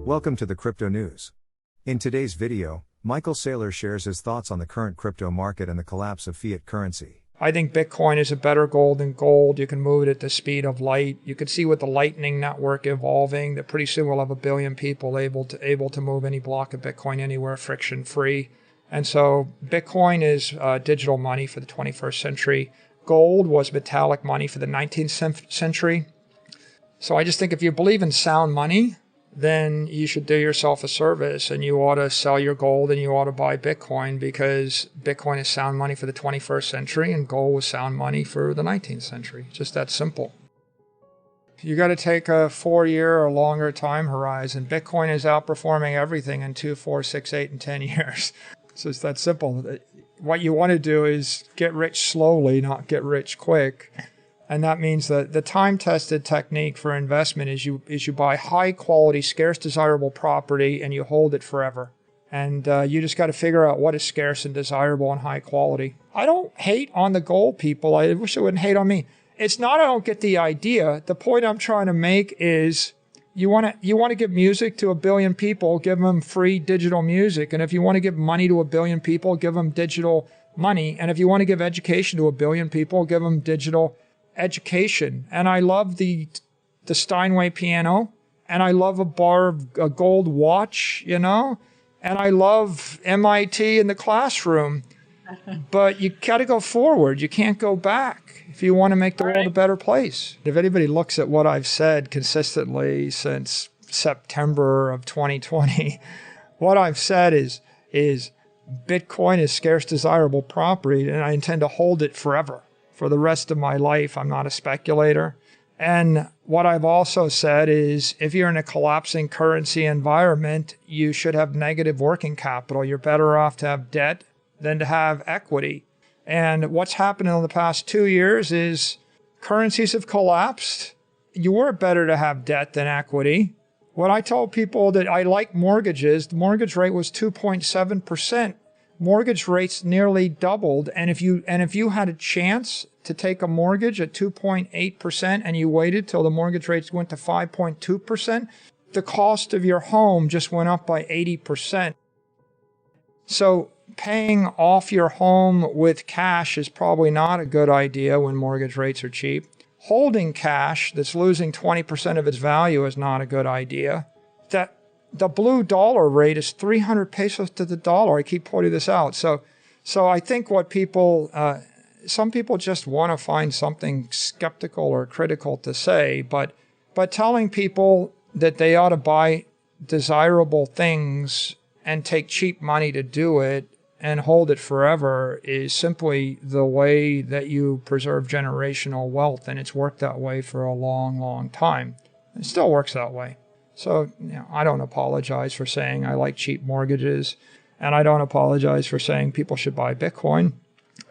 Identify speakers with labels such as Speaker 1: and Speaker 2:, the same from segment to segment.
Speaker 1: Welcome to the Crypto News. In today's video, Saylor shares his thoughts on the current crypto market and the collapse of fiat currency.
Speaker 2: I think Bitcoin is a better gold than gold. You can move it at the speed of light. You can see with the Lightning Network evolving that pretty soon we'll have 1 billion people able to move any block of Bitcoin anywhere friction-free. And so Bitcoin is digital money for the 21st century. Gold was metallic money for the 19th century. So I just think if you believe in sound money, then you should do yourself a service and you ought to sell your gold and you ought to buy Bitcoin, because Bitcoin is sound money for the 21st century and gold was sound money for the 19th century. Just that simple. You got to take a 4-year or longer time horizon. Bitcoin is outperforming everything in 2, 4, 6, 8, and 10 years. It's just that simple. What you want to do is get rich slowly, not get rich quick. And that means that the time-tested technique for investment is you buy high-quality, scarce, desirable property and you hold it forever. And you just got to figure out what is scarce and desirable and high quality. I don't hate on the gold people. I wish they wouldn't hate on me. It's not I don't get the idea. The point I'm trying to make is you want to give music to 1 billion people, give them free digital music. And if you want to give money to 1 billion people, give them digital money. And if you want to give education to 1 billion people, give them digital education. And I love the Steinway piano, and I love a gold watch, and I love MIT in the classroom. But you got to go forward. You can't go back if you want to make the world a better place. If anybody looks at what I've said consistently since September of 2020, what I've said is Bitcoin is scarce, desirable property, and I intend to hold it forever. For the rest of my life, I'm not a speculator. And what I've also said is if you're in a collapsing currency environment, you should have negative working capital. You're better off to have debt than to have equity. And what's happened in the past 2 years is currencies have collapsed. You were better to have debt than equity. When I told people that I like mortgages, the mortgage rate was 2.7%. Mortgage rates nearly doubled, and if you had a chance to take a mortgage at 2.8% and you waited till the mortgage rates went to 5.2%, the cost of your home just went up by 80%. So paying off your home with cash is probably not a good idea when mortgage rates are cheap. Holding cash that's losing 20% of its value is not a good idea. The blue dollar rate is 300 pesos to the dollar. I keep pointing this out. So I think what some people just want to find something skeptical or critical to say, but telling people that they ought to buy desirable things and take cheap money to do it and hold it forever is simply the way that you preserve generational wealth, and it's worked that way for a long, long time. It still works that way. So I don't apologize for saying I like cheap mortgages, and I don't apologize for saying people should buy Bitcoin.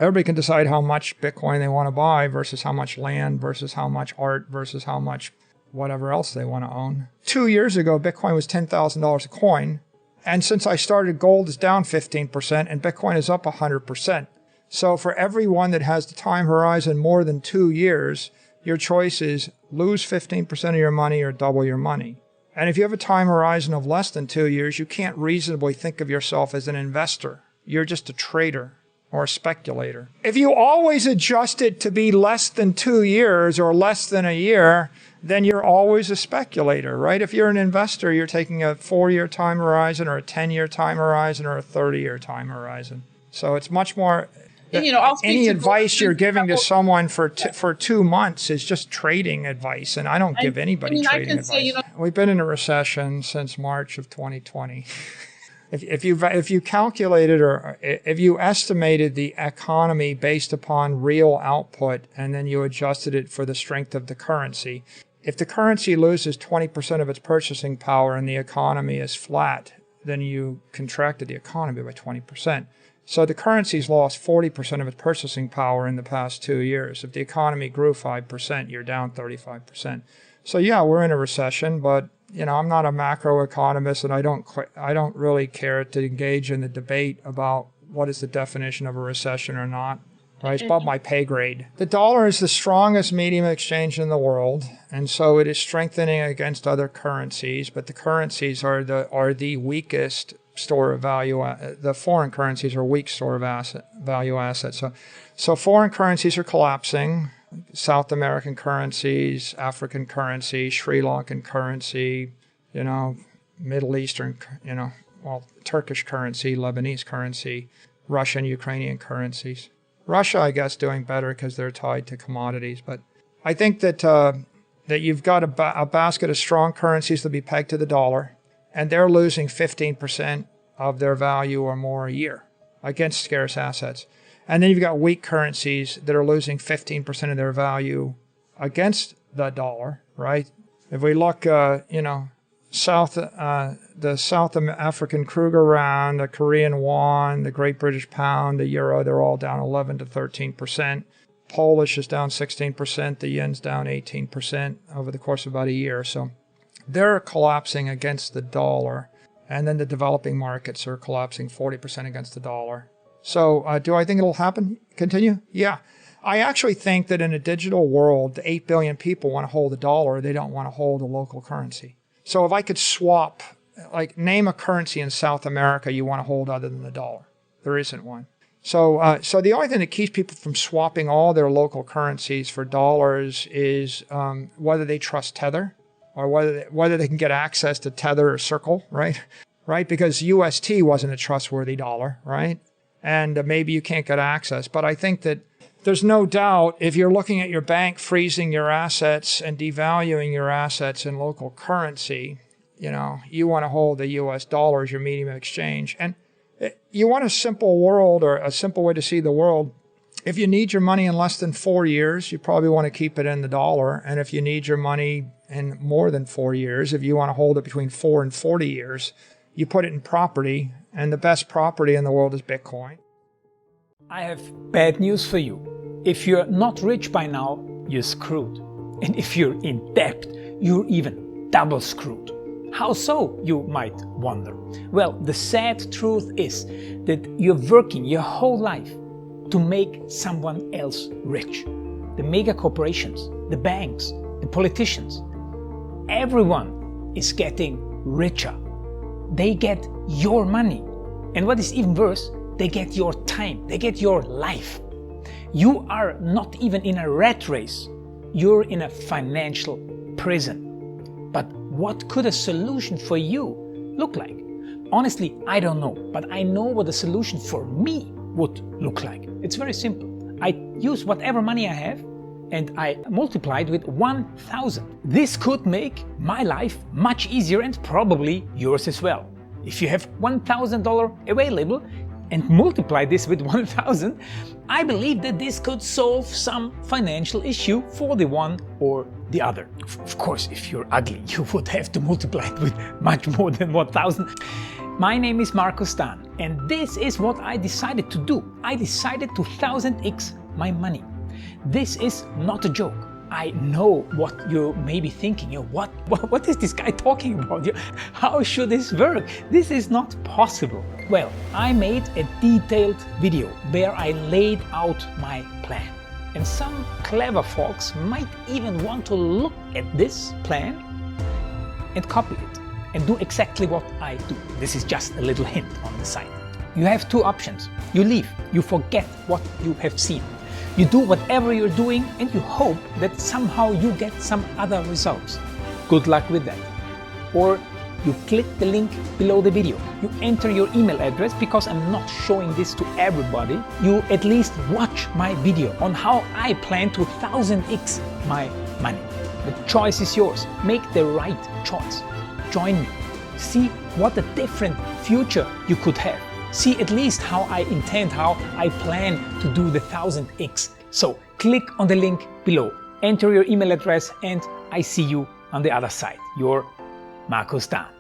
Speaker 2: Everybody can decide how much Bitcoin they want to buy versus how much land versus how much art versus how much whatever else they want to own. 2 years ago, Bitcoin was $10,000 a coin, and since I started, gold is down 15% and Bitcoin is up 100%. So for everyone that has the time horizon more than 2 years, your choice is lose 15% of your money or double your money. And if you have a time horizon of less than 2 years, you can't reasonably think of yourself as an investor. You're just a trader or a speculator. If you always adjust it to be less than 2 years or less than a year, then you're always a speculator, right? If you're an investor, you're taking a 4-year time horizon or a 10-year time horizon or a 30-year time horizon. So it's much more... Any advice you're giving to someone for 2 months is just trading advice, and I don't give anybody trading advice. We've been in a recession since March of 2020. If you calculated or if you estimated the economy based upon real output and then you adjusted it for the strength of the currency, if the currency loses 20% of its purchasing power and the economy is flat, then you contracted the economy by 20%. So the currency's lost 40% of its purchasing power in the past 2 years. If the economy grew 5%, you're down 35%. So yeah, we're in a recession, but I'm not a macroeconomist, and I don't really care to engage in the debate about what is the definition of a recession or not. Right? It's above my pay grade. The dollar is the strongest medium of exchange in the world, and so it is strengthening against other currencies, but the currencies are the weakest store of value. The foreign currencies are weak store of value assets. So foreign currencies are collapsing. South American currencies, African currency, Sri Lankan currency, Middle Eastern, Turkish currency, Lebanese currency, Russian, Ukrainian currencies. Russia, I guess, doing better because they're tied to commodities. But I think that you've got a basket of strong currencies that be pegged to the dollar, and they're losing 15% of their value or more a year against scarce assets. And then you've got weak currencies that are losing 15% of their value against the dollar, right? If we look, the South African Kruger rand, the Korean won, the Great British pound, the euro, they're all down 11 to 13%. Polish is down 16%. The yen's down 18% over the course of about a year. So they're collapsing against the dollar. And then the developing markets are collapsing 40% against the dollar. So do I think it'll happen? Continue? Yeah. I actually think that in a digital world, the 8 billion people want to hold the dollar. They don't want to hold a local currency. So if I could swap, name a currency in South America you want to hold other than the dollar. There isn't one. So the only thing that keeps people from swapping all their local currencies for dollars is whether they trust Tether or whether they can get access to Tether or Circle, right? Right? Because UST wasn't a trustworthy dollar, right? And maybe you can't get access. But I think that there's no doubt if you're looking at your bank freezing your assets and devaluing your assets in local currency, you want to hold the US dollar as your medium of exchange. And you want a simple world or a simple way to see the world. If you need your money in less than 4 years, you probably want to keep it in the dollar. And if you need your money in more than 4 years, if you want to hold it between 4 and 40 years, you put it in property. And the best property in the world is Bitcoin.
Speaker 3: I have bad news for you. If you're not rich by now, you're screwed. And if you're in debt, you're even double screwed. How so, you might wonder? Well, the sad truth is that you're working your whole life to make someone else rich. The mega corporations, the banks, the politicians, everyone is getting richer. They get your money. And what is even worse, they get your time, they get your life. You are not even in a rat race, you're in a financial prison. But what could a solution for you look like? Honestly, I don't know, but I know what a solution for me would look like. It's very simple. I use whatever money I have and I multiply it with 1,000. This could make my life much easier and probably yours as well. If you have $1,000 available and multiply this with 1,000, I believe that this could solve some financial issue for the one or the other. Of course, if you're ugly, you would have to multiply it with much more than 1,000. My name is MicroStrategy, and this is what I decided to do. I decided to 1000x my money. This is not a joke. I know what you may be thinking. What is this guy talking about? How should this work? This is not possible. Well, I made a detailed video where I laid out my plan. And some clever folks might even want to look at this plan and copy it and do exactly what I do. This is just a little hint on the side. You have two options. You leave, you forget what you have seen. You do whatever you're doing and you hope that somehow you get some other results. Good luck with that. Or you click the link below the video. You enter your email address because I'm not showing this to everybody. You at least watch my video on how I plan to 1000x my money. The choice is yours. Make the right choice. Join me. See what a different future you could have. See at least how I intend, how I plan to do the 1000x. So click on the link below, enter your email address, and I see you on the other side. Your MicroStrategy.